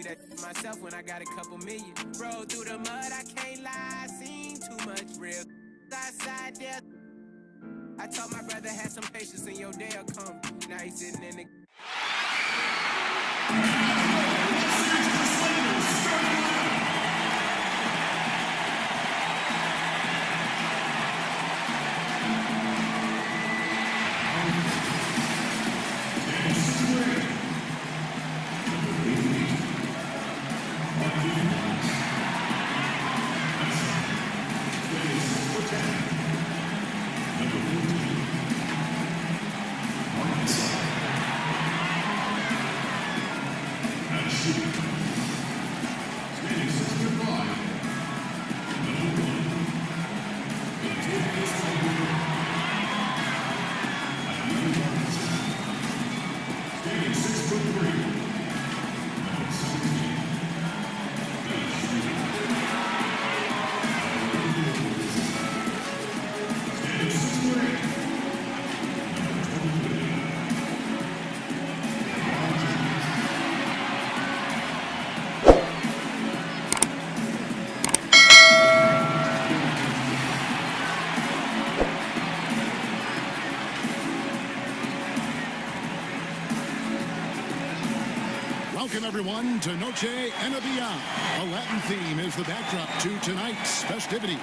believe that myself when I got a couple million. Roll through the mud, I can't lie, seen too much real outside there. I told my brother had some patience and your day'll come. Now he's sitting in the... Welcome, everyone, to Noche and Beyond. A Latin theme is the backdrop to tonight's festivities.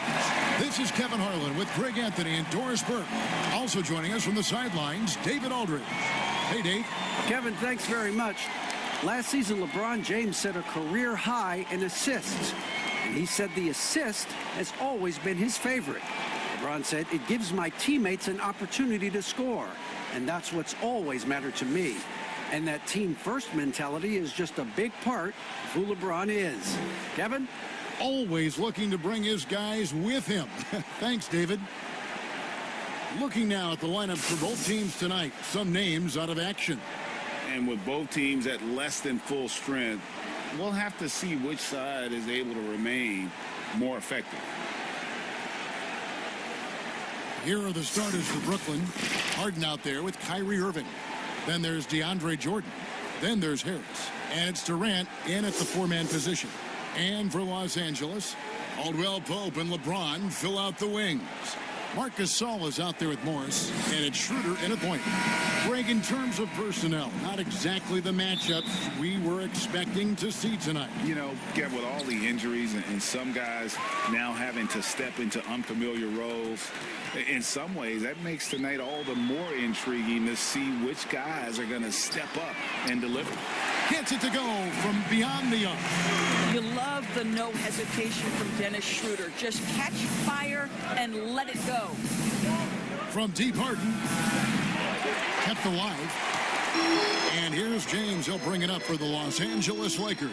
This is Kevin Harlan with Greg Anthony and Doris Burke. Also joining us from the sidelines, David Aldridge. Hey, Dave. Kevin, thanks very much. Last season, LeBron James set a career high in assists. And he said the assist has always been his favorite. LeBron said, it gives my teammates an opportunity to score. And that's what's always mattered to me. And that team-first mentality is just a big part of who LeBron is. Kevin? Always looking to bring his guys with him. Thanks, David. Looking now at the lineup for both teams tonight. Some names out of action. And with both teams at less than full strength, we'll have to see which side is able to remain more effective. Here are the starters for Brooklyn. Harden out there with Kyrie Irving. Then there's DeAndre Jordan. Then there's Harris. And it's Durant in at the four-man position. And for Los Angeles, Caldwell Pope and LeBron fill out the wings. Marc Gasol is out there with Morris, and it's Schroeder in at point. Greg, in terms of personnel, not exactly the matchup we were expecting to see tonight. You know, get with all the injuries and some guys now having to step into unfamiliar roles, in some ways that makes tonight all the more intriguing to see which guys are going to step up and deliver. Gets it to go from beyond the arc. You love the no hesitation from Dennis Schroeder. Just catch fire and let it go. From deep, Harden kept alive. And here's James. He'll bring it up for the Los Angeles Lakers.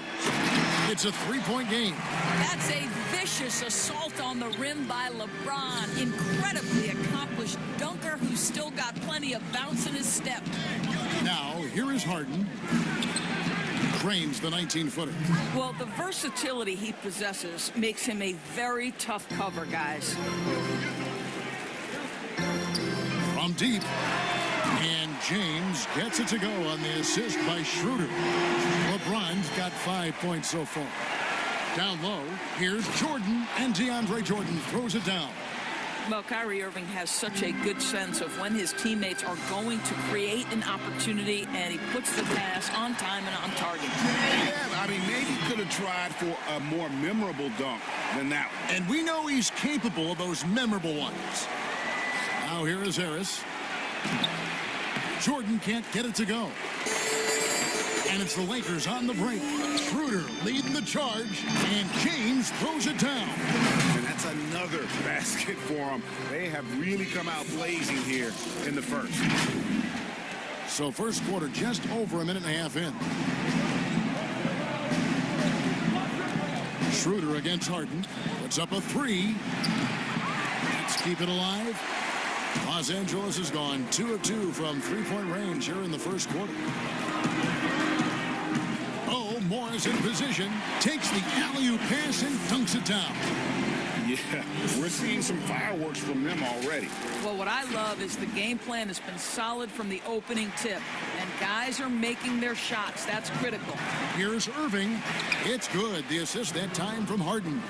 It's a three-point game. That's a vicious assault on the rim by LeBron. Incredibly accomplished dunker who's still got plenty of bounce in his step. Now, here is Harden. Drains the 19-footer. Well, the versatility he possesses makes him a very tough cover, guys. From deep. And James gets it to go on the assist by Schroeder. LeBron's got 5 points so far. Down low, here's Jordan, and DeAndre Jordan throws it down. Well, Kyrie Irving has such a good sense of when his teammates are going to create an opportunity, and he puts the pass on time and on target. Yeah, I mean, maybe could have tried for a more memorable dunk than that one. And we know he's capable of those memorable ones. Now here is Harris. Jordan can't get it to go. And it's the Lakers on the break. Schroeder leading the charge, and James throws it down. And that's another basket for them. They have really come out blazing here in the first. So first quarter just over a minute and a half in. Schroeder against Harden. Puts up a three. Let's keep it alive. Los Angeles has gone 2 of 2 from three-point range here in the first quarter. Morris in position, takes the alley-oop pass and dunks it down. Yeah, we're seeing some fireworks from them already. Well, what I love is the game plan has been solid from the opening tip. And Guys are making their shots. That's critical. Here's Irving. It's good. The assist that time from Harden.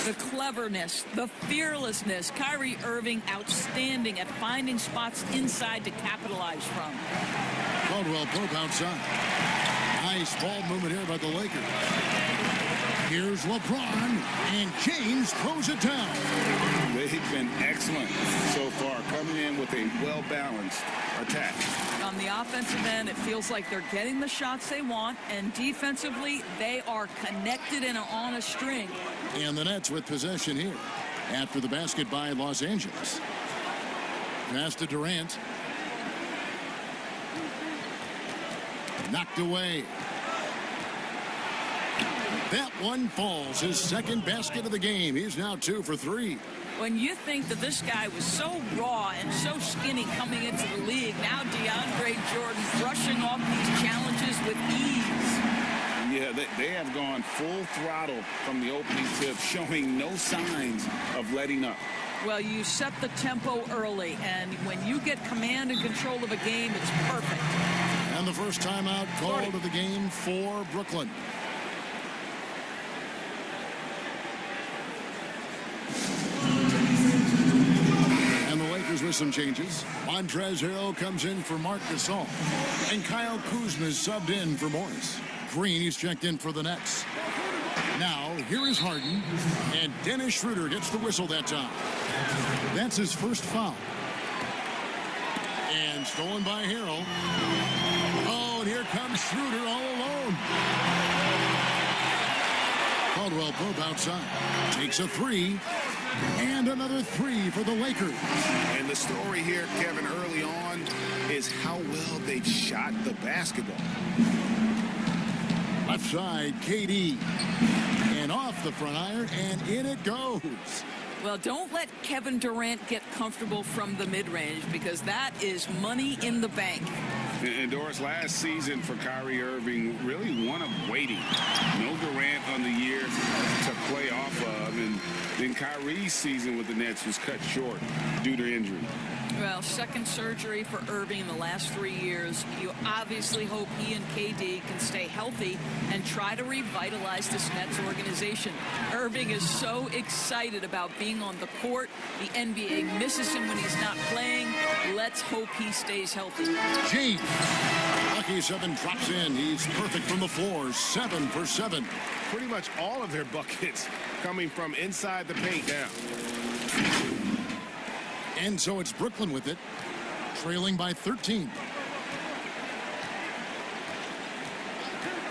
The cleverness, the fearlessness. Kyrie Irving outstanding at finding spots inside to capitalize from. Caldwell Pope outside. Nice ball movement here by the Lakers. Here's LeBron, and James throws it down. They've been excellent so far, coming in with a well-balanced attack. On the offensive end, it feels like they're getting the shots they want, and defensively, they are connected and on a string. And the Nets with possession here after the basket by Los Angeles. Pass to Durant. Knocked away. That one falls. His second basket of the game. He's now 2 for 3. When you think that this guy was so raw and so skinny coming into the league, now DeAndre Jordan brushing off these challenges with ease. Yeah, they have gone full throttle from the opening tip, showing no signs of letting up. Well, you set the tempo early, and when you get command and control of a game, it's perfect. And the first timeout called of the game for Brooklyn. And the Lakers with some changes. Montrezl Harrell comes in for Marc Gasol. And Kyle Kuzma is subbed in for Morris. Green, he's checked in for the Nets. Now, here is Harden. And Dennis Schroeder gets the whistle that time. That's his first foul. And stolen by Harrell. Oh, and here comes Schroeder all alone. Caldwell Pope outside. Takes a 3. And another 3 for the Lakers. And the story here, Kevin, early on is how well they've shot the basketball. Left side, KD. And off the front iron, and in it goes. Well, don't let Kevin Durant get comfortable from the mid-range, because that is money in the bank. And Doris, last season for Kyrie Irving, really one of waiting. No Durant on the year to play off of, and then Kyrie's season with the Nets was cut short due to injury. Well, second surgery for Irving in the last 3 years. You obviously hope he and KD can stay healthy and try to revitalize this Nets organization. Irving is so excited about being on the court. The NBA misses him when he's not playing. Let's hope he stays healthy. James. Lucky 7 drops in. He's perfect from the floor. 7 for 7. Pretty much all of their buckets coming from inside the paint now. And so it's Brooklyn with it, trailing by 13.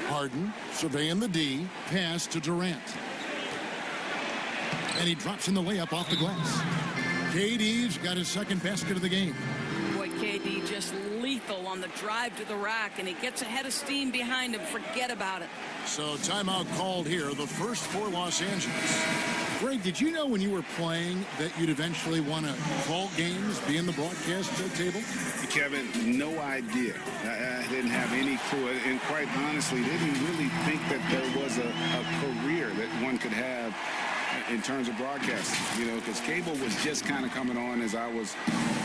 Harden surveying the D, pass to Durant. And he drops in the layup off the glass. KD's got his second basket of the game. Boy, KD just lethal on the drive to the rack, and he gets ahead of steam behind him. Forget about it. So timeout called here, the first for Los Angeles. Greg, did you know when you were playing that you'd eventually want to call games, be in the broadcast table? Kevin, no idea. I didn't have any clue, and quite honestly, didn't really think that there was a career that one could have in terms of broadcasting, you know, because cable was just kind of coming on as I was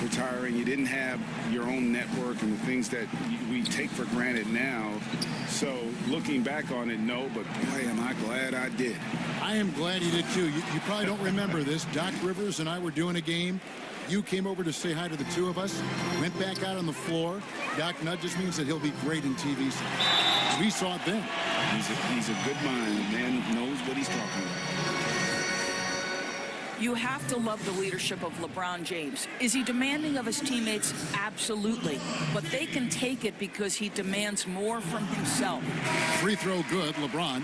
retiring. You didn't have your own network and the things that we take for granted now. So looking back on it, no, but boy, am I glad I did. I am glad you did too. You probably don't remember this. Doc Rivers and I were doing a game. You came over to say hi to the two of us, went back out on the floor. Doc nudges me and said he'll be great in TV. We saw it then. He's a good mind. The man knows what he's talking about. You have to love the leadership of LeBron James. Is he demanding of his teammates? Absolutely. But they can take it because he demands more from himself. Free throw good, LeBron.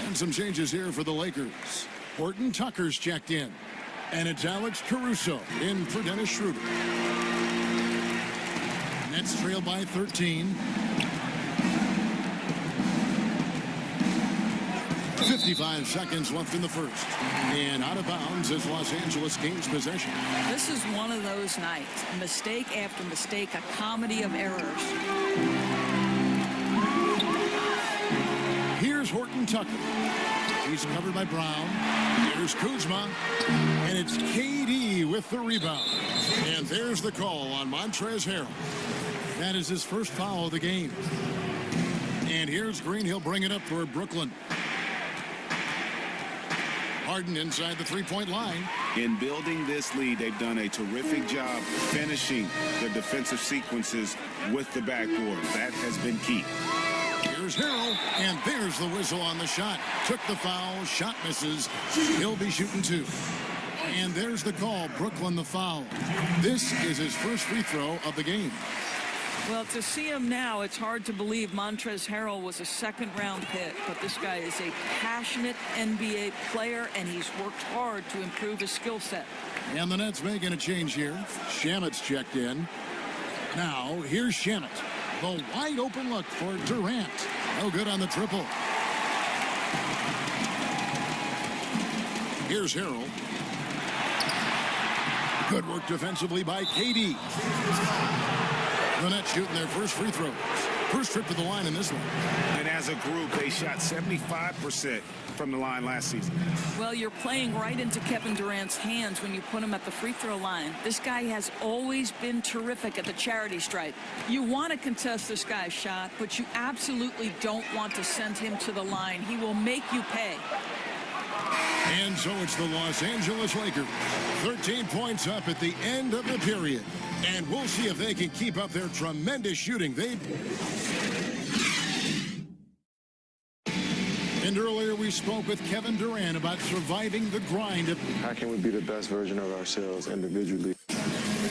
And some changes here for the Lakers. Horton Tucker's checked in. And it's Alex Caruso in for Dennis Schroeder. Nets trail by 13. 55 seconds left in the first. And out of bounds as Los Angeles gains possession. This is one of those nights. Mistake after mistake, a comedy of errors. Here's Horton Tucker. He's covered by Brown. Here's Kuzma. And it's KD with the rebound. And there's the call on Montrezl Harrell. That is his first foul of the game. And here's Green. He'll bring it up for Brooklyn. Harden inside the three-point line. In building this lead, they've done a terrific job finishing their defensive sequences with the backboard. That has been key. Here's Harrell, and there's the whistle on the shot. Took the foul, shot misses. He'll be shooting two. And there's the call, Brooklyn the foul. This is his first free throw of the game. Well, to see him now, it's hard to believe Montrezl Harrell was a second-round pick, but this guy is a passionate NBA player, and he's worked hard to improve his skill set. And the Nets making a change here. Shamet's checked in. Now, here's Shamet. The wide open look for Durant. No good on the triple. Here's Harrell. Good work defensively by KD. The Nets shooting their first free throws. First trip to the line in this one. And as a group, they shot 75% from the line last season. Well, you're playing right into Kevin Durant's hands when you put him at the free throw line. This guy has always been terrific at the charity stripe. You want to contest this guy's shot, but you absolutely don't want to send him to the line. He will make you pay. And so it's the Los Angeles Lakers. 13 points up at the end of the period. And we'll see if they can keep up their tremendous shooting. And earlier we spoke with Kevin Durant about surviving the grind of... How can we be the best version of ourselves individually?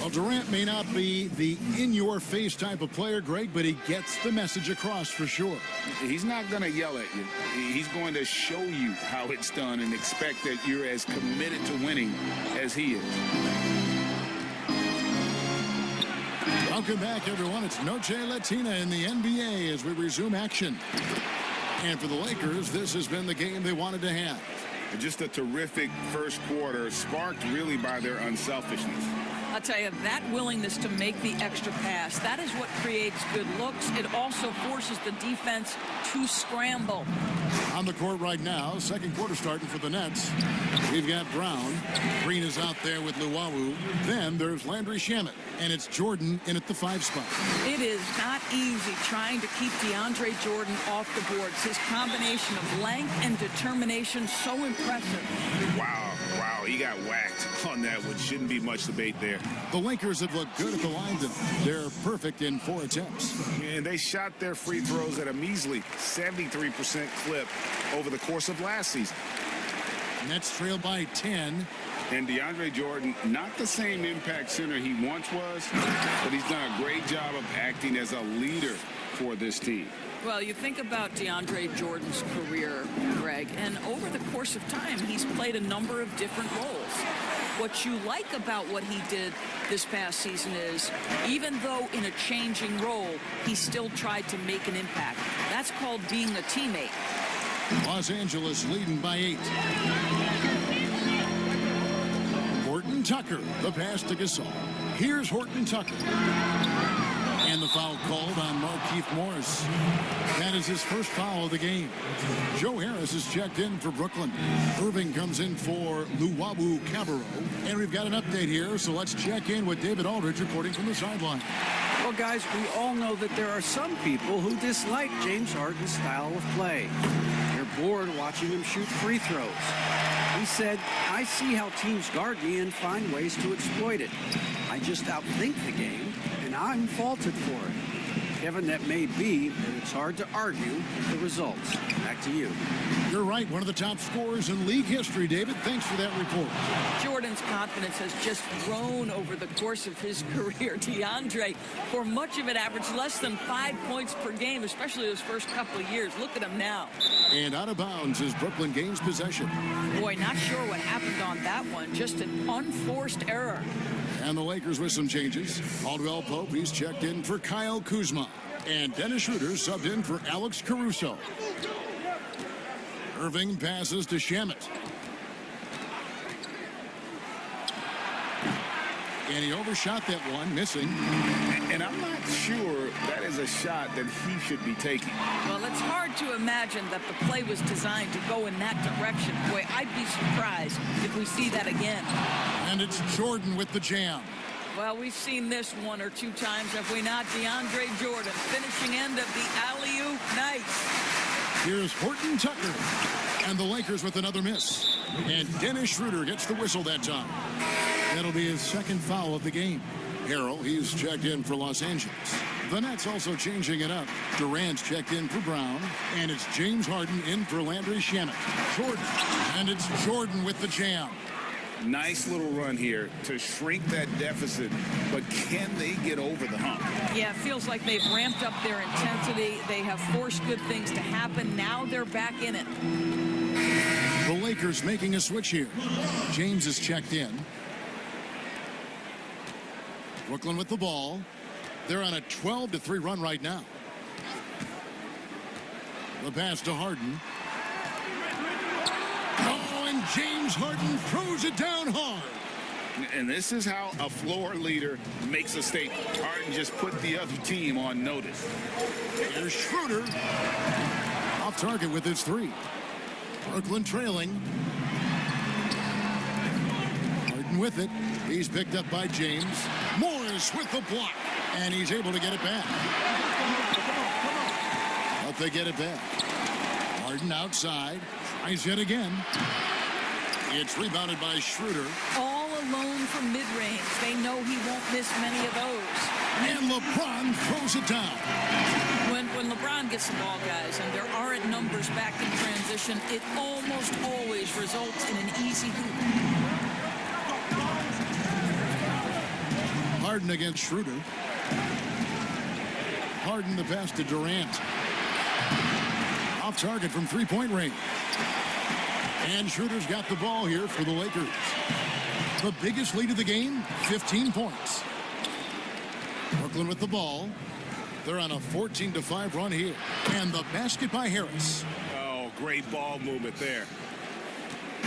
Well, Durant may not be the in-your-face type of player, Greg, but he gets the message across for sure. He's not going to yell at you. He's going to show you how it's done and expect that you're as committed to winning as he is. Welcome back, everyone. It's Noche Latina in the NBA as we resume action. And for the Lakers, this has been the game they wanted to have. Just a terrific first quarter, sparked really by their unselfishness. I'll tell you, that willingness to make the extra pass, that is what creates good looks. It also forces the defense to scramble. On the court right now, second quarter starting for the Nets. We've got Brown. Green is out there with Luwawu. Then there's Landry Shamet. And it's Jordan in at the 5 spot. It is not easy trying to keep DeAndre Jordan off the boards. His combination of length and determination, so impressive. Wow, he got whacked on that one. Shouldn't be much debate there. The Lakers have looked good at the line. They're perfect in 4 attempts. And they shot their free throws at a measly 73% clip over the course of last season. Nets trail by 10. And DeAndre Jordan, not the same impact center he once was, but he's done a great job of acting as a leader for this team. Well, you think about DeAndre Jordan's career, Greg, and over the course of time, he's played a number of different roles. What you like about what he did this past season is, even though in a changing role, he still tried to make an impact. That's called being a teammate. Los Angeles leading by 8. Horton Tucker, the pass to Gasol. Here's Horton Tucker. And the foul called on Markieff Morris. That is his first foul of the game. Joe Harris is checked in for Brooklyn. Irving comes in for Luwawu Cabarro. And we've got an update here, so let's check in with David Aldridge reporting from the sideline. Well, guys, we all know that there are some people who dislike James Harden's style of play. They're bored watching him shoot free throws. He said, I see how teams guard me and find ways to exploit it. I just outthink the game, and I'm faulted for it. Kevin, that may be, but it's hard to argue with the results. Back to you. You're right, one of the top scorers in league history, David. Thanks for that report. Jordan's confidence has just grown over the course of his career. DeAndre, for much of it, averaged less than 5 points per game, especially those first couple of years. Look at him now. And out of bounds is Brooklyn gains possession. Boy, not sure what happened on that one. Just an unforced error. And the Lakers with some changes. Aldwell Pope, he's checked in for Kyle Kuzma. And Dennis Schroeder subbed in for Alex Caruso. Irving passes to Shamet. And he overshot that one, missing. And I'm not sure that is a shot that he should be taking. Well, it's hard to imagine that the play was designed to go in that direction. Boy, I'd be surprised if we see that again. And it's Jordan with the jam. Well, we've seen this one or two times, have we not? DeAndre Jordan, finishing end of the alley-oop. Nice. Here's Horton Tucker. And the Lakers with another miss. And Dennis Schroeder gets the whistle that time. That'll be his second foul of the game. Harrell, he's checked in for Los Angeles. The Nets also changing it up. Durant's checked in for Brown. And it's James Harden in for Landry Shamet. Jordan. And it's Jordan with the jam. Nice little run here to shrink that deficit, but can they get over the hump? Yeah, it feels like they've ramped up their intensity. They have forced good things to happen. Now they're back in it. The Lakers making a switch here. James is checked in. Brooklyn with the ball. They're on a 12-3 run right now. The pass to Harden. Oh, and James Harden throws it down hard. And this is how a floor leader makes a statement. Harden just put the other team on notice. Here's Schroeder. Off target with his three. Brooklyn trailing. Harden with it. He's picked up by James. Morris with the block. And he's able to get it back. But they get it back. Harden outside. Tries it again. It's rebounded by Schroeder. All alone from mid-range. They know he won't miss many of those. And LeBron throws it down. When LeBron gets the ball, guys, and there aren't numbers back in transition, it almost always results in an easy hoop. Harden against Schroeder. Harden the pass to Durant. Off target from three-point range. And Schroeder's got the ball here for the Lakers. The biggest lead of the game, 15 points. Brooklyn with the ball. They're on a 14-5 run here. And the basket by Harris. Oh, great ball movement there.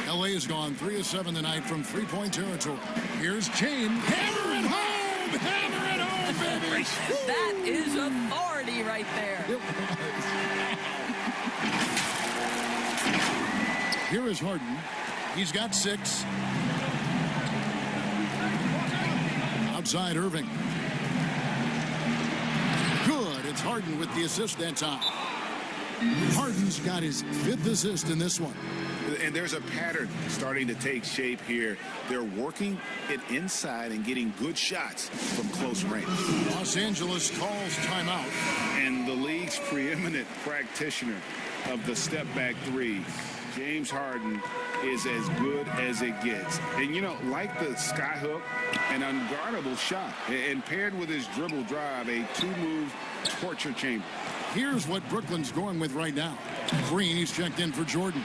LA has gone 3 of 7 tonight from three-point territory. Here's James. Hammer it home! Hammer it home, baby! That is authority right there. Here is Harden. He's got 6. Outside Irving. Good. It's Harden with the assist that time. Harden's got his 5th assist in this one. And there's a pattern starting to take shape here. They're working it inside and getting good shots from close range. Los Angeles calls timeout. And the league's preeminent practitioner of the step-back three, James Harden, is as good as it gets. And, you know, like the skyhook, an unguardable shot. And paired with his dribble drive, a two-move torture chamber. Here's what Brooklyn's going with right now. Green, he's checked in for Jordan.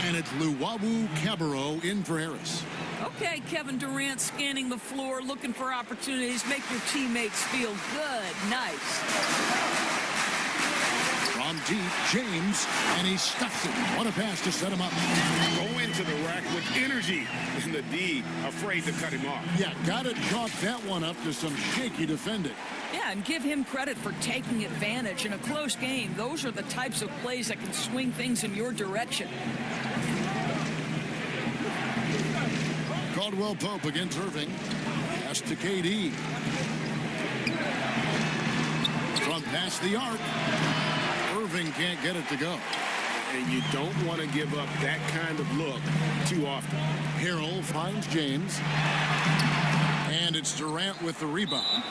And it's Luwawu Cabarro in for Harris. Okay, Kevin Durant scanning the floor, looking for opportunities. Make your teammates feel good. Nice. From deep, James, and he stuffs it. What a pass to set him up. Go into the rack with energy. And the D afraid to cut him off. Yeah, got to chalk that one up to some shaky defending. Yeah, and give him credit for taking advantage in a close game. Those are the types of plays that can swing things in your direction. Caldwell Pope against Irving. Pass to KD. From past the arc. Irving can't get it to go. And you don't want to give up that kind of look too often. Harrell finds James. And it's Durant with the rebound.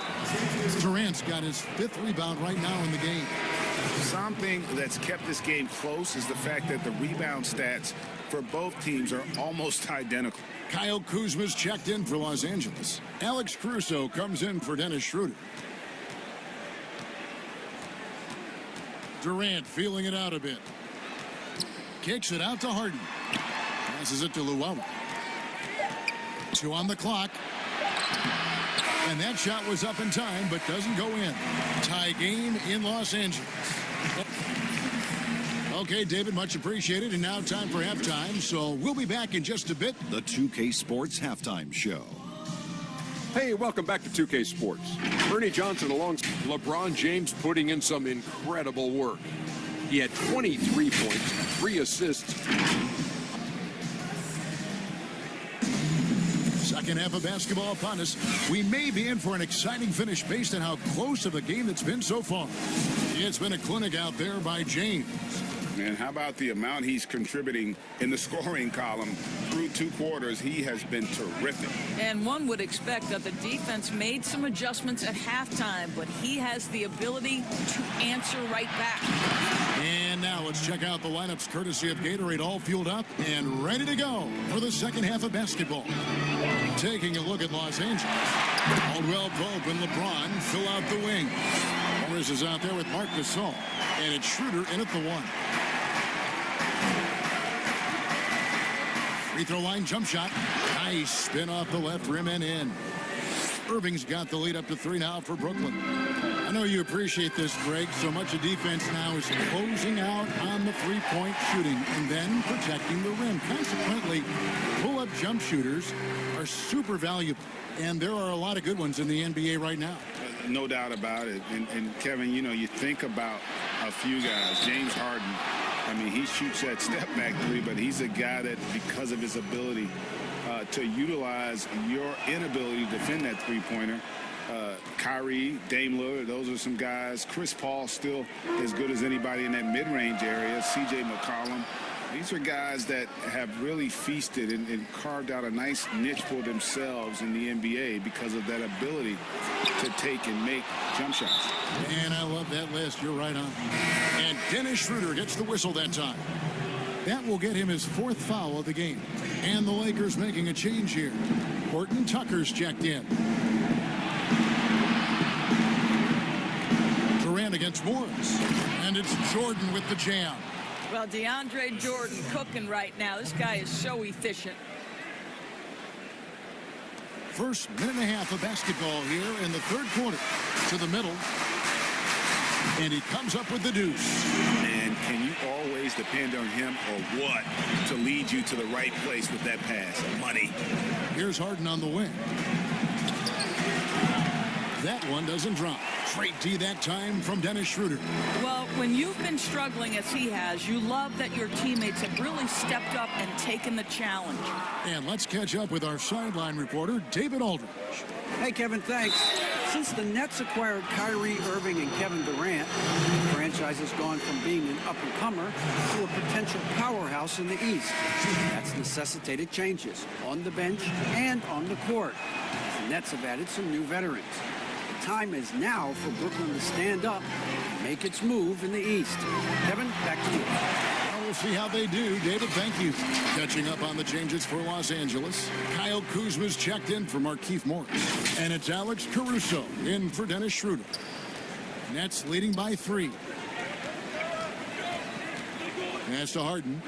Durant's got his 5th rebound right now in the game. Something that's kept this game close is the fact that the rebound stats for both teams are almost identical. Kyle Kuzma's checked in for Los Angeles. Alex Caruso comes in for Dennis Schroeder. Durant feeling it out a bit. Kicks it out to Harden. Passes it to Luwawu. 2 on the clock. And that shot was up in time, but doesn't go in. Tie game in Los Angeles. Okay, David, much appreciated. And now time for halftime. So we'll be back in just a bit. The 2K Sports Halftime Show. Hey, welcome back to 2K Sports. Ernie Johnson alongside LeBron James putting in some incredible work. He had 23 points, 3 assists. second half of basketball upon us. We may be in for an exciting finish based on how close of a game it's been so far. It's been a clinic out there by James. And how about the amount he's contributing in the scoring column through 2 quarters? He has been terrific. And one would expect that the defense made some adjustments at halftime, but he has the ability to answer right back. And now let's check out the lineups courtesy of Gatorade, all fueled up and ready to go for the second half of basketball. Taking a look at Los Angeles. Caldwell Pope and LeBron fill out the wing. Morris is out there with Marc Gasol. And it's Schroeder in at the 1. Free throw line jump shot. Nice spin off the left rim and in. Irving's got the lead up to 3 now for Brooklyn. I know you appreciate this, Greg. So much of defense now is closing out on the three-point shooting and then protecting the rim. Consequently, pull-up jump shooters are super valuable. And there are a lot of good ones in the NBA right now. No doubt about it. And Kevin, you know, you think about a few guys. James Harden, I mean, he shoots that step-back 3, but he's a guy that, because of his ability to utilize your inability to defend that three-pointer, Kyrie, Dame Lillard, those are some guys. Chris Paul still as good as anybody in that mid-range area. C.J. McCollum. These are guys that have really feasted and carved out a nice niche for themselves in the NBA because of that ability to take and make jump shots. And I love that list. You're right on. And Dennis Schroeder gets the whistle that time. That will get him his 4th foul of the game. And the Lakers making a change here. Horton Tucker's checked in. Durant against Morris. And it's Jordan with the jam. Well, DeAndre Jordan cooking right now. This guy is so efficient. First minute and a half of basketball here in the 3rd quarter. To the middle. And he comes up with the deuce. And can you always depend on him or what to lead you to the right place with that pass? Money. Here's Harden on the wing. That one doesn't drop. Straight D that time from Dennis Schroeder. Well, when you've been struggling as he has, you love that your teammates have really stepped up and taken the challenge. And let's catch up with our sideline reporter, David Aldridge. Hey, Kevin, thanks. Since the Nets acquired Kyrie Irving and Kevin Durant, the franchise has gone from being an up-and-comer to a potential powerhouse in the East. That's necessitated changes on the bench and on the court. The Nets have added some new veterans. The time is now for Brooklyn to stand up and make its move in the East. Kevin, back to you. Well, we'll see how they do. David, thank you. Catching up on the changes for Los Angeles. Kyle Kuzma's checked in for Markieff Morris. And it's Alex Caruso in for Dennis Schroeder. Nets leading by 3. Pass to Harden.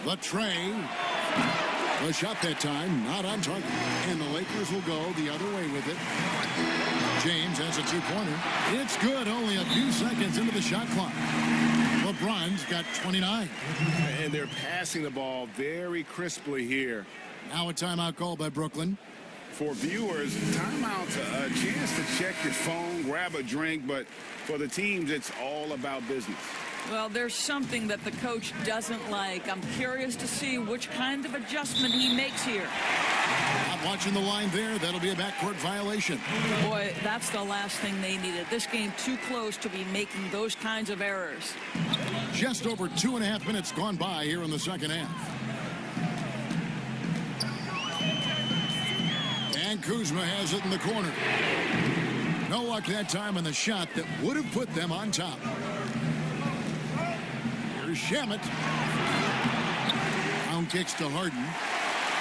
The tray. The shot that time, not on target. And the Lakers will go the other way with it. James has a 2-pointer. It's good, only a few seconds into the shot clock. LeBron's got 29. And they're passing the ball very crisply here. Now a timeout called by Brooklyn. For viewers, timeout's a chance to check your phone, grab a drink, but for the teams, it's all about business. Well, there's something that the coach doesn't like. I'm curious to see which kind of adjustment he makes here. Not watching the line there. That'll be a backcourt violation. Boy, that's the last thing they needed. This game too close to be making those kinds of errors. Just over 2.5 minutes gone by here in the second half. And Kuzma has it in the corner. No luck that time on the shot that would have put them on top. Here's Shamet. Down kicks to Harden.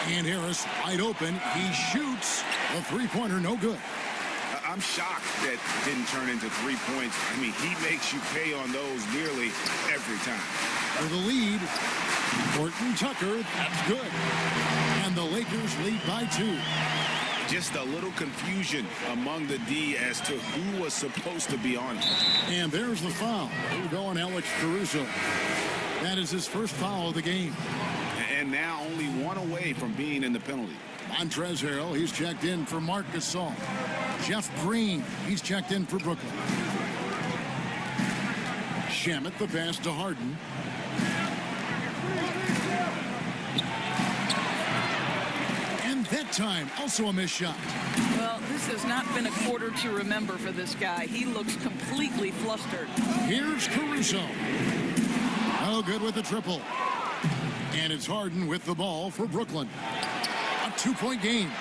And Harris wide open. He shoots. A three-pointer, no good. I'm shocked that didn't turn into 3 points. I mean, he makes you pay on those nearly every time. For the lead, Horton Tucker, that's good. And the Lakers lead by 2. Just a little confusion among the D as to who was supposed to be on him. And there's the foul. We're going Alex Caruso. That is his first foul of the game. And now only one away from being in the penalty. Montrezl Harrell, he's checked in for Marc Gasol. Jeff Green, he's checked in for Brooklyn. Shamet, the pass to Harden. That time, also a missed shot. Well, this has not been a quarter to remember for this guy. He looks completely flustered. Here's Caruso. Oh, good with the triple. And it's Harden with the ball for Brooklyn. A 2-point game.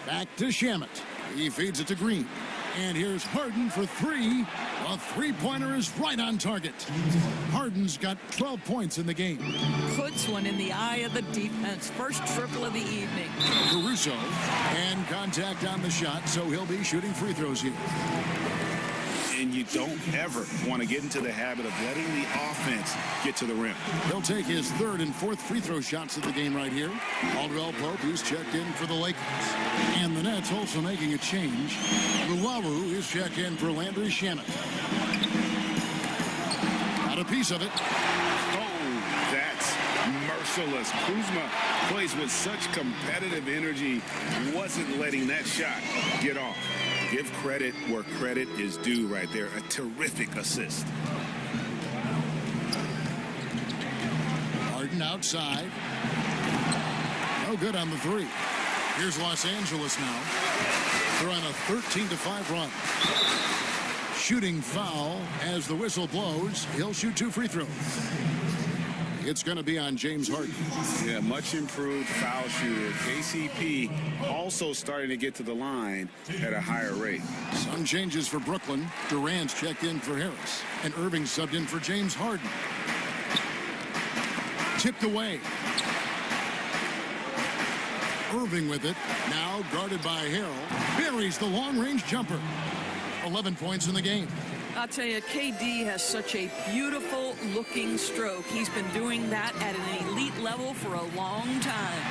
Back to Shamet. He feeds it to Green. And here's Harden for three. A three-pointer is right on target. Harden's got 12 points in the game. Puts one in the eye of the defense. First triple of the evening. Caruso. And contact on the shot, so he'll be shooting free throws here. And you don't ever want to get into the habit of letting the offense get to the rim. He'll take his third and fourth free throw shots of the game right here. Caldwell Pope, who's checked in for the Lakers. And the Nets also making a change. Luwawu is checked in for Landry Shamet. Got a piece of it. Oh, that's merciless. Kuzma plays with such competitive energy. Wasn't letting that shot get off. Give credit where credit is due right there. A terrific assist. Harden outside. No good on the three. Here's Los Angeles now. They're on a 13-5 run. Shooting foul as the whistle blows. He'll shoot 2 free throws. It's going to be on James Harden. Yeah, much improved foul shooter. KCP also starting to get to the line at a higher rate. Some changes for Brooklyn. Durant checked in for Harris. And Irving subbed in for James Harden. Tipped away. Irving with it. Now guarded by Harrell. Buries the long-range jumper. 11 points in the game. I'll tell you, KD has such a beautiful-looking stroke. He's been doing that at an elite level for a long time.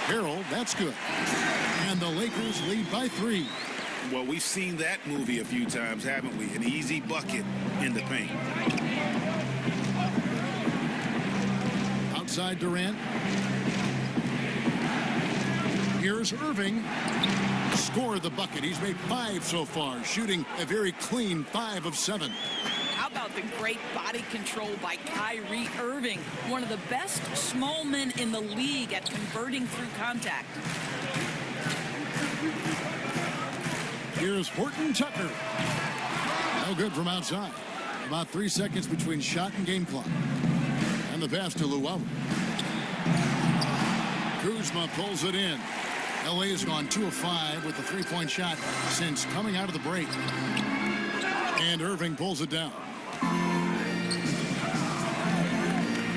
Harrell, that's good. And the Lakers lead by 3. Well, we've seen that movie a few times, haven't we? An easy bucket in the paint. Outside Durant. Here's Irving. Scored the bucket. He's made 5 so far, shooting a very clean 5 of 7. How about the great body control by Kyrie Irving, one of the best small men in the league at converting through contact. Here's Horton Tucker. No good from outside. About 3 seconds between shot and game clock. And the pass to Luwawu. Kuzma pulls it in. LA has gone 2 of 5 with the 3-point shot since coming out of the break. And Irving pulls it down.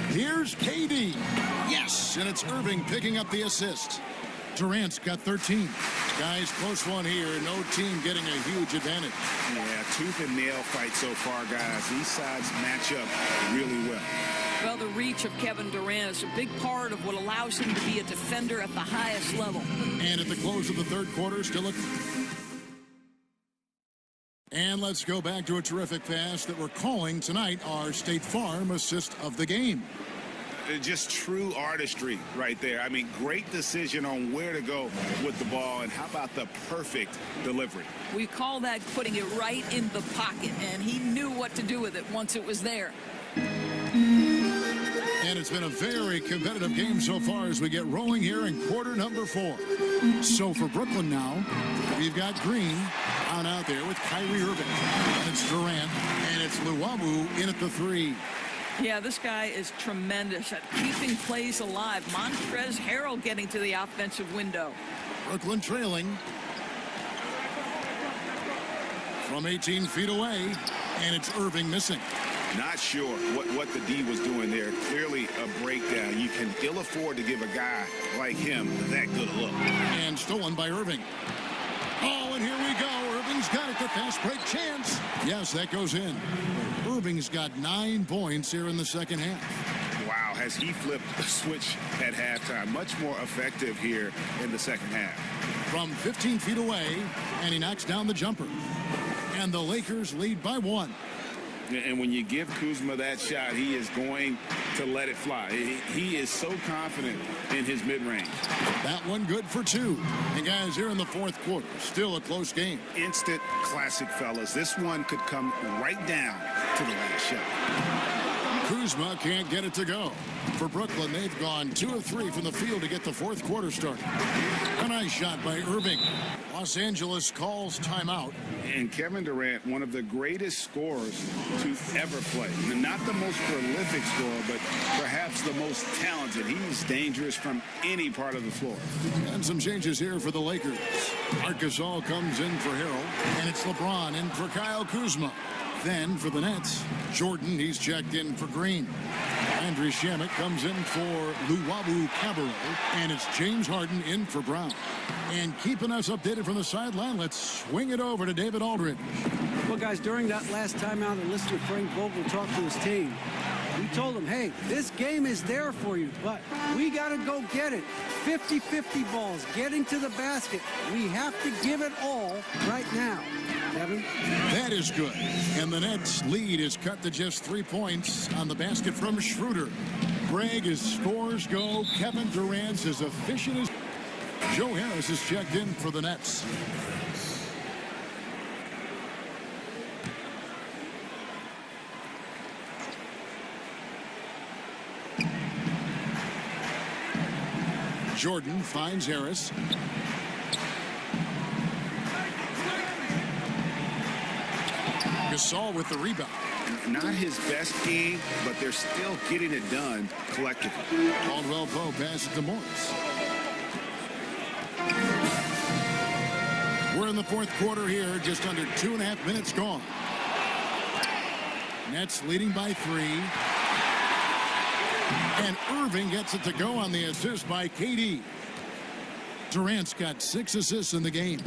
Here's KD. Yes, and it's Irving picking up the assist. Durant's got 13. Guys, close one here. No team getting a huge advantage. Yeah, tooth and nail fight so far, guys. These sides match up really well. Well, the reach of Kevin Durant is a big part of what allows him to be a defender at the highest level. And at the close of the third quarter, still a... And let's go back to a terrific pass that we're calling tonight our State Farm assist of the game. Just true artistry right there. I mean, great decision on where to go with the ball, and how about the perfect delivery? We call that putting it right in the pocket, and he knew what to do with it once it was there. And it's been a very competitive game so far as we get rolling here in quarter number 4. So for Brooklyn now, we've got Green on out there with Kyrie Irving. And it's Durant, and it's Luwawu in at the 3. Yeah, this guy is tremendous at keeping plays alive. Montrezl Harrell getting to the offensive window. Brooklyn trailing from 18 feet away, and it's Irving missing. Not sure what the D was doing there. Clearly a breakdown. You can ill afford to give a guy like him that good a look. And stolen by Irving. Oh, and here we go. Irving's got it. The fast break chance. Yes, that goes in. Irving's got 9 points here in the second half. Wow, has he flipped the switch at halftime. Much more effective here in the second half. From 15 feet away, and he knocks down the jumper. And the Lakers lead by 1. And when you give Kuzma that shot, he is going to let it fly. He is so confident in his mid-range. That one good for two. And guys, here in the fourth quarter, still a close game. Instant classic, fellas. This one could come right down to the last shot. Kuzma can't get it to go. For Brooklyn, they've gone 2 of 3 from the field to get the fourth quarter started. A nice shot by Irving. Los Angeles calls timeout. And Kevin Durant, one of the greatest scorers to ever play. Not the most prolific scorer, but perhaps the most talented. He's dangerous from any part of the floor. And some changes here for the Lakers. Marc Gasol comes in for Harrell, and it's LeBron in for Kyle Kuzma. Then for the Nets, Jordan, he's checked in for Green. Andrew Shamet comes in for Luwawu Cabarrot, and it's James Harden in for Brown. And keeping us updated from the sideline, let's swing it over to David Aldridge. Well, guys, during that last timeout, I listened to Frank Vogel talk to his team. He told them, hey, this game is there for you, but we got to go get it. 50-50 balls, getting to the basket. We have to give it all right now. Kevin? That is good. And the Nets' lead is cut to just 3 points on the basket from Schroeder. Greg, as scores go, Kevin Durant's as efficient as... Joe Harris is checked in for the Nets. Jordan finds Harris. Gasol with the rebound. Not his best game, but they're still getting it done collectively. Caldwell Pope passes to Morris. We're in the fourth quarter here, just under 2.5 minutes gone. Nets leading by 3. And Irving gets it to go on the assist by KD. Durant's got 6 assists in the game.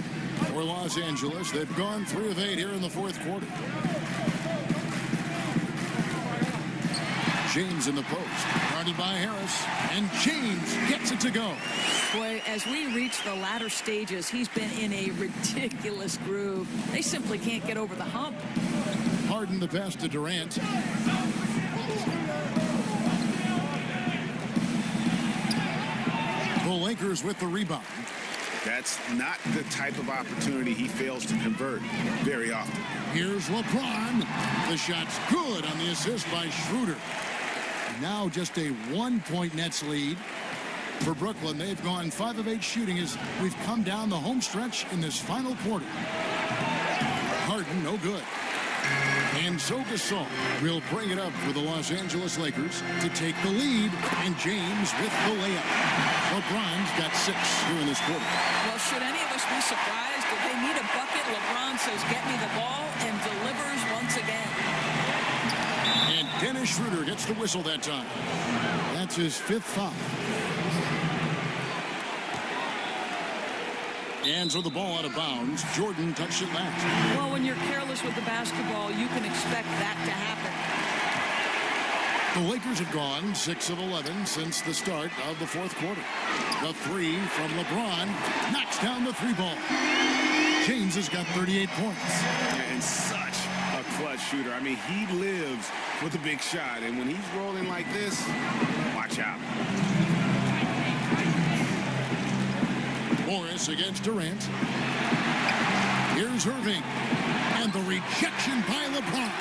For Los Angeles, they've gone 3 of 8 here in the fourth quarter. James in the post, guarded by Harris, and James gets it to go. Boy, as we reach the latter stages, he's been in a ridiculous groove. They simply can't get over the hump. Harden the pass to Durant. The Lakers with the rebound. That's not the type of opportunity he fails to convert very often. Here's LeBron. The shot's good on the assist by Schroeder. Now just a 1-point Nets lead. For Brooklyn, they've gone 5 of 8 shooting as we've come down the home stretch in this final quarter. Harden, no good. And so Gasol will bring it up for the Los Angeles Lakers to take the lead, and James with the layup. LeBron's got 6 here in this quarter. Well, should any of us be surprised if they need a bucket? LeBron says, get me the ball, and delivers once again. And Dennis Schroeder gets the whistle that time. That's his 5th foul. And so the ball out of bounds. Jordan touched it last. Well, when you're careless with the basketball, you can expect that to happen. The Lakers have gone 6 of 11 since the start of the fourth quarter. The 3 from LeBron knocks down the 3 ball. James has got 38 points. And such a clutch shooter. I mean, he lives with a big shot. And when he's rolling like this, watch out. Morris against Durant. Here's Irving. And the rejection by LeBron.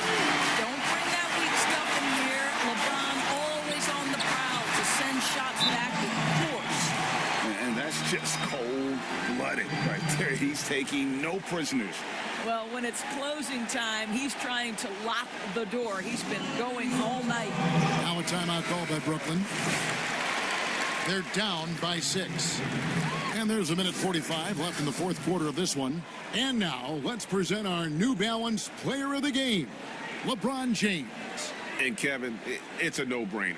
Don't bring that weak stuff in here. LeBron always on the prowl to send shots back with force. And that's just cold-blooded right there. He's taking no prisoners. Well, when it's closing time, he's trying to lock the door. He's been going all night. Now a timeout call by Brooklyn. They're down by 6. And there's 1:45 left in the fourth quarter of this one. And now let's present our New Balance player of the game, LeBron James. And Kevin, it's a no-brainer.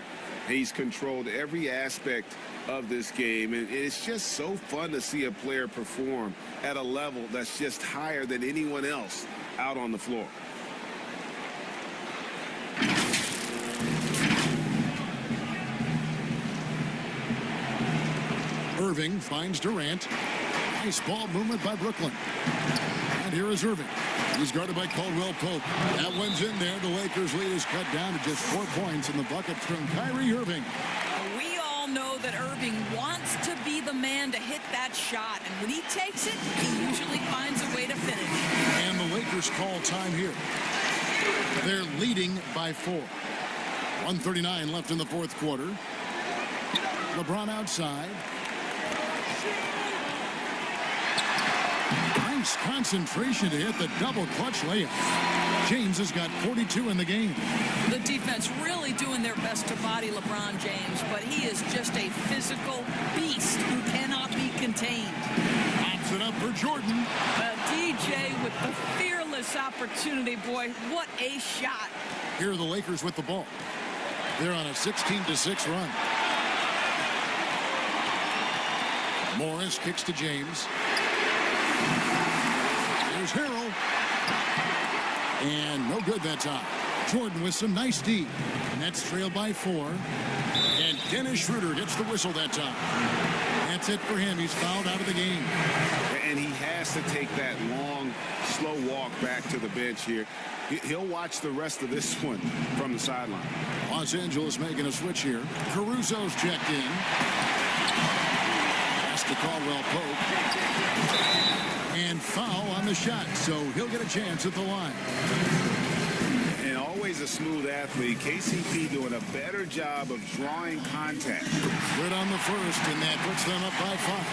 He's controlled every aspect of this game, and it's just so fun to see a player perform at a level that's just higher than anyone else out on the floor. Irving finds Durant. Nice ball movement by Brooklyn. And here is Irving. He's guarded by Caldwell Pope. That one's in there. The Lakers' lead is cut down to just 4 points in the bucket from Kyrie Irving. We all know that Irving wants to be the man to hit that shot. And when he takes it, he usually finds a way to finish. And the Lakers call time here. They're leading by 4. 1:39 left in the fourth quarter. LeBron outside. Nice concentration to hit the double clutch layup. James has got 42 in the game. The defense really doing their best to body LeBron James, but he is just a physical beast who cannot be contained. Pops it up for Jordan. DJ with the fearless opportunity. Boy, what a shot. Here are the Lakers with the ball. They're on a 16-6 run. Morris kicks to James. There's Harrell. And no good that time. Jordan with some nice D. Nets trailed by 4. And Dennis Schroeder gets the whistle that time. That's it for him. He's fouled out of the game. And he has to take that long, slow walk back to the bench here. He'll watch the rest of this one from the sideline. Los Angeles making a switch here. Caruso's checked in. Pass to Caldwell Pope. And foul on the shot, so he'll get a chance at the line. And always a smooth athlete. KCP doing a better job of drawing contact. Good on the first, and that puts them up by 5.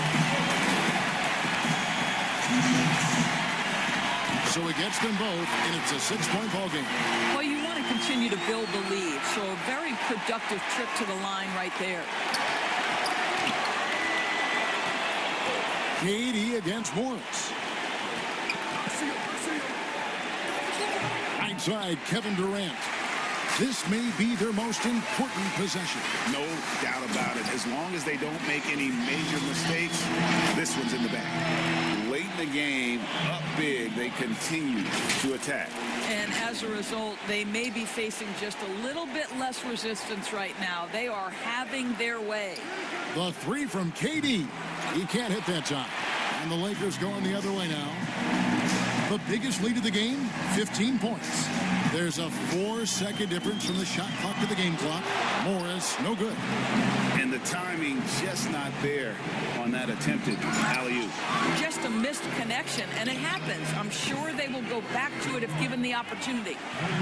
So he gets them both, and it's a 6-point ball game. Well, you want to continue to build the lead, so a very productive trip to the line right there. KD against Morris. Outside, Kevin Durant. This may be their most important possession. No doubt about it. As long as they don't make any major mistakes, this one's in the bag. Late in the game, up big, they continue to attack. And as a result, they may be facing just a little bit less resistance right now. They are having their way. The 3 from KD. He can't hit that time. And the Lakers going the other way now. The biggest lead of the game, 15 points. There's a 4-second difference from the shot clock to the game clock. Morris, no good. And the timing just not there on that attempted alley-oop. Just a missed connection, and it happens. I'm sure they will go back to it if given the opportunity.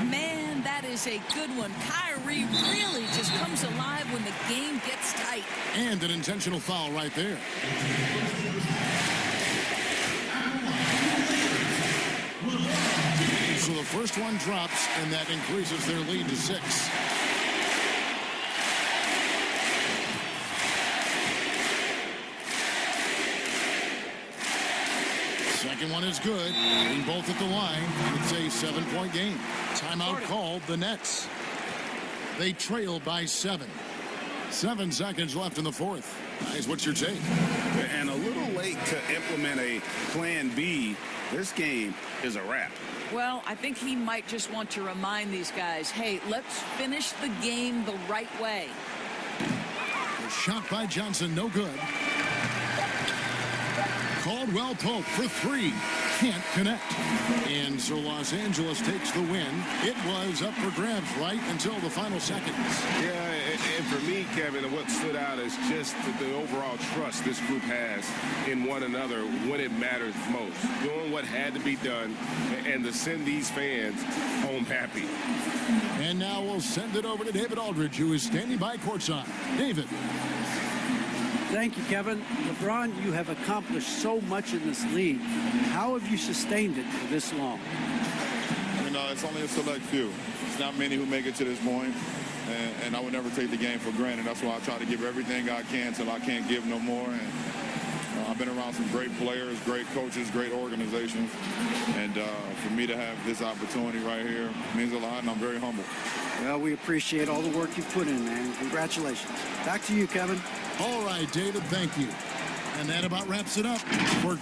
Man, that is a good one. Kyrie really just comes alive when the game gets tight. And an intentional foul right there. So the first one drops, and that increases their lead to 6. Second one is good. And both at the line. It's a 7-point game. Timeout called the Nets. They trail by 7. 7 seconds left in the fourth. Guys, what's your take? And a little late to implement a plan B. This game is a wrap. Well, I think he might just want to remind these guys, hey, let's finish the game the right way. A shot by Johnson, no good. Caldwell Pope for 3. Can't connect. And so Los Angeles takes the win. It was up for grabs right until the final seconds. Yeah, and for me, Kevin, what stood out is just the overall trust this group has in one another when it matters most. Doing what had to be done and to send these fans home happy. And now we'll send it over to David Aldridge, who is standing by courtside. David. Thank you, Kevin. LeBron, you have accomplished so much in this league. How have you sustained it for this long? It's only a select few. It's not many who make it to this point, and I would never take the game for granted. That's why I try to give everything I can till I can't give no more. And I've been around some great players, great coaches, great organizations, and for me to have this opportunity right here means a lot, and I'm very humble. Well, we appreciate all the work you've put in, man. Congratulations. Back to you, Kevin. All right, David, thank you. And that about wraps it up for